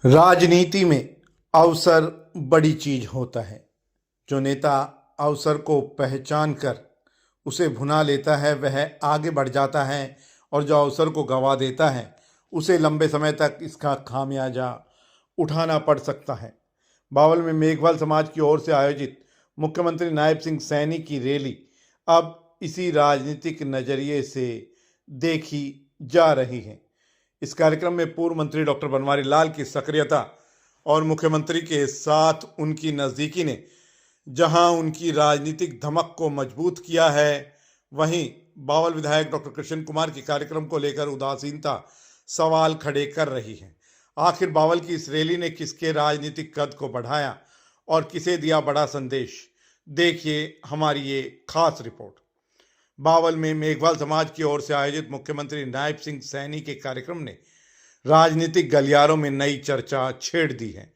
राजनीति में अवसर बड़ी चीज होता है। जो नेता अवसर को पहचान कर उसे भुना लेता है वह आगे बढ़ जाता है, और जो अवसर को गंवा देता है उसे लंबे समय तक इसका खामियाजा उठाना पड़ सकता है। बावल में मेघवाल समाज की ओर से आयोजित मुख्यमंत्री नायब सिंह सैनी की रैली अब इसी राजनीतिक नजरिए से देखी जा रही है। इस कार्यक्रम में पूर्व मंत्री डॉक्टर बनवारी लाल की सक्रियता और मुख्यमंत्री के साथ उनकी नज़दीकी ने जहां उनकी राजनीतिक धमक को मजबूत किया है, वहीं बावल विधायक डॉक्टर कृष्ण कुमार के कार्यक्रम को लेकर उदासीनता सवाल खड़े कर रही है। आखिर बावल की इस रैली ने किसके राजनीतिक कद को बढ़ाया और किसे दिया बड़ा संदेश, देखिए हमारी ये खास रिपोर्ट। बावल में मेघवाल समाज की ओर से आयोजित मुख्यमंत्री नायब सिंह सैनी के कार्यक्रम ने राजनीतिक गलियारों में नई चर्चा छेड़ दी है।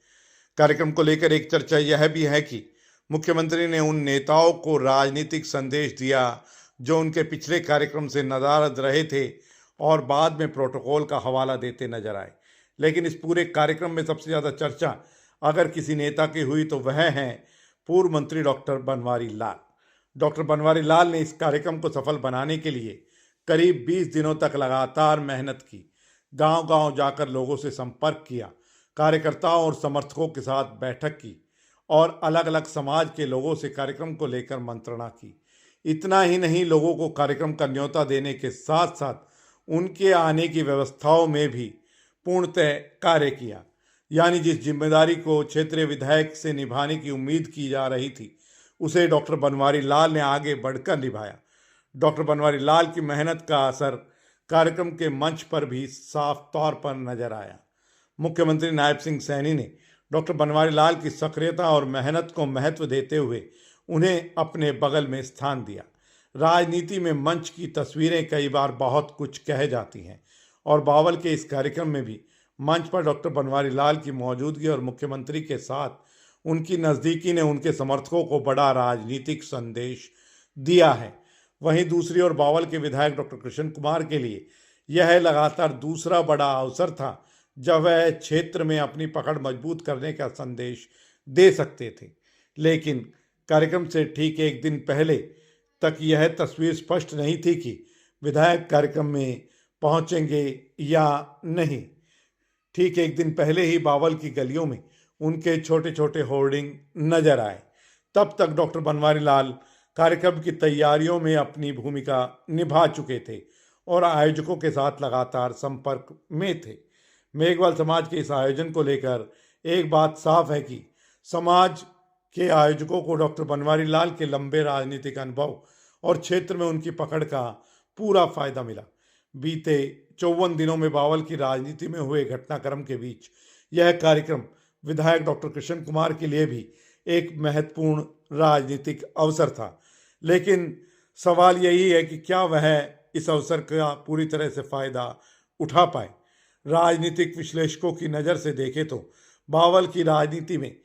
कार्यक्रम को लेकर एक चर्चा यह भी है कि मुख्यमंत्री ने उन नेताओं को राजनीतिक संदेश दिया जो उनके पिछले कार्यक्रम से नाराज रहे थे और बाद में प्रोटोकॉल का हवाला देते नजर आए। लेकिन इस पूरे कार्यक्रम में सबसे ज़्यादा चर्चा अगर किसी नेता की हुई तो वह हैं पूर्व मंत्री डॉक्टर बनवारी लाल। डॉक्टर बनवारी लाल ने इस कार्यक्रम को सफल बनाने के लिए करीब 20 दिनों तक लगातार मेहनत की, गांव-गांव जाकर लोगों से संपर्क किया, कार्यकर्ताओं और समर्थकों के साथ बैठक की और अलग अलग समाज के लोगों से कार्यक्रम को लेकर मंत्रणा की। इतना ही नहीं, लोगों को कार्यक्रम का न्योता देने के साथ साथ उनके आने की व्यवस्थाओं में भी पूर्णतः कार्य किया। यानी जिस जिम्मेदारी को क्षेत्रीय विधायक से निभाने की उम्मीद की जा रही थी उसे डॉक्टर बनवारी लाल ने आगे बढ़कर निभाया। डॉक्टर बनवारी लाल की मेहनत का असर कार्यक्रम के मंच पर भी साफ तौर पर नजर आया। मुख्यमंत्री नायब सिंह सैनी ने डॉक्टर बनवारी लाल की सक्रियता और मेहनत को महत्व देते हुए उन्हें अपने बगल में स्थान दिया। राजनीति में मंच की तस्वीरें कई बार बहुत कुछ कह जाती हैं, और बावल के इस कार्यक्रम में भी मंच पर डॉक्टर बनवारी लाल की मौजूदगी और मुख्यमंत्री के साथ उनकी नज़दीकी ने उनके समर्थकों को बड़ा राजनीतिक संदेश दिया है। वहीं दूसरी ओर बावल के विधायक डॉक्टर कृष्ण कुमार के लिए यह लगातार दूसरा बड़ा अवसर था जब वह क्षेत्र में अपनी पकड़ मजबूत करने का संदेश दे सकते थे। लेकिन कार्यक्रम से ठीक एक दिन पहले तक यह तस्वीर स्पष्ट नहीं थी कि विधायक कार्यक्रम में पहुंचेंगे या नहीं। ठीक एक दिन पहले ही बावल की गलियों में उनके छोटे छोटे होर्डिंग नजर आए। तब तक डॉक्टर बनवारी लाल कार्यक्रम की तैयारियों में अपनी भूमिका निभा चुके थे और आयोजकों के साथ लगातार संपर्क में थे। मेघवाल समाज के इस आयोजन को लेकर एक बात साफ है कि समाज के आयोजकों को डॉक्टर बनवारी लाल के लंबे राजनीतिक अनुभव और क्षेत्र में उनकी पकड़ का पूरा फायदा मिला। बीते 54 दिनों में बावल की राजनीति में हुए घटनाक्रम के बीच यह कार्यक्रम विधायक डॉक्टर कृष्ण कुमार के लिए भी एक महत्वपूर्ण राजनीतिक अवसर था। लेकिन सवाल यही है कि क्या वह इस अवसर का पूरी तरह से फायदा उठा पाए। राजनीतिक विश्लेषकों की नज़र से देखें तो बावल की राजनीति में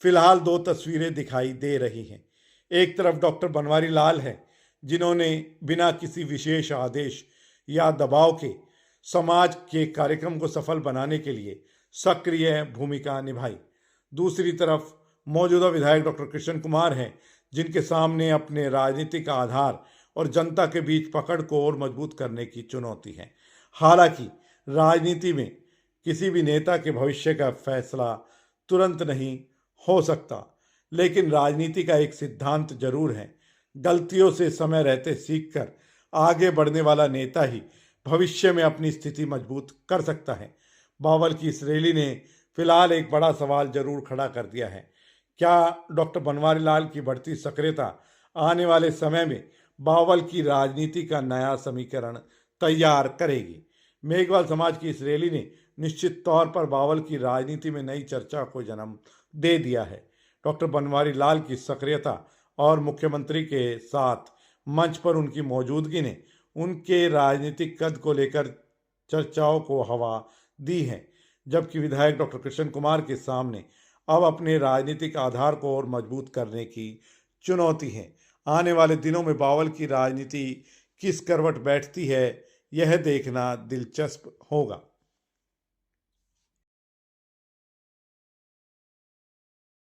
फिलहाल दो तस्वीरें दिखाई दे रही हैं। एक तरफ डॉक्टर बनवारी लाल हैं जिन्होंने बिना किसी विशेष आदेश या दबाव के समाज के कार्यक्रम को सफल बनाने के लिए सक्रिय भूमिका निभाई। दूसरी तरफ मौजूदा विधायक डॉक्टर कृष्ण कुमार हैं जिनके सामने अपने राजनीतिक आधार और जनता के बीच पकड़ को और मजबूत करने की चुनौती है। हालांकि राजनीति में किसी भी नेता के भविष्य का फैसला तुरंत नहीं हो सकता, लेकिन राजनीति का एक सिद्धांत जरूर है, गलतियों से समय रहते सीखकर आगे बढ़ने वाला नेता ही भविष्य में अपनी स्थिति मजबूत कर सकता है। बावल की इस रैली ने फिलहाल एक बड़ा सवाल जरूर खड़ा कर दिया है। क्या डॉक्टर बनवारी लाल की बढ़ती सक्रियता आने वाले समय में बावल की राजनीति का नया समीकरण तैयार करेगी? मेघवाल समाज की इस रैली ने निश्चित तौर पर बावल की राजनीति में नई चर्चा को जन्म दे दिया है। डॉक्टर बनवारी लाल की सक्रियता और मुख्यमंत्री के साथ मंच पर उनकी मौजूदगी ने उनके राजनीतिक कद को लेकर चर्चाओं को हवा दी है, जबकि विधायक डॉक्टर कृष्ण कुमार के सामने अब अपने राजनीतिक आधार को और मजबूत करने की चुनौती है। आने वाले दिनों में बावल की राजनीति किस करवट बैठती है, यह देखना दिलचस्प होगा।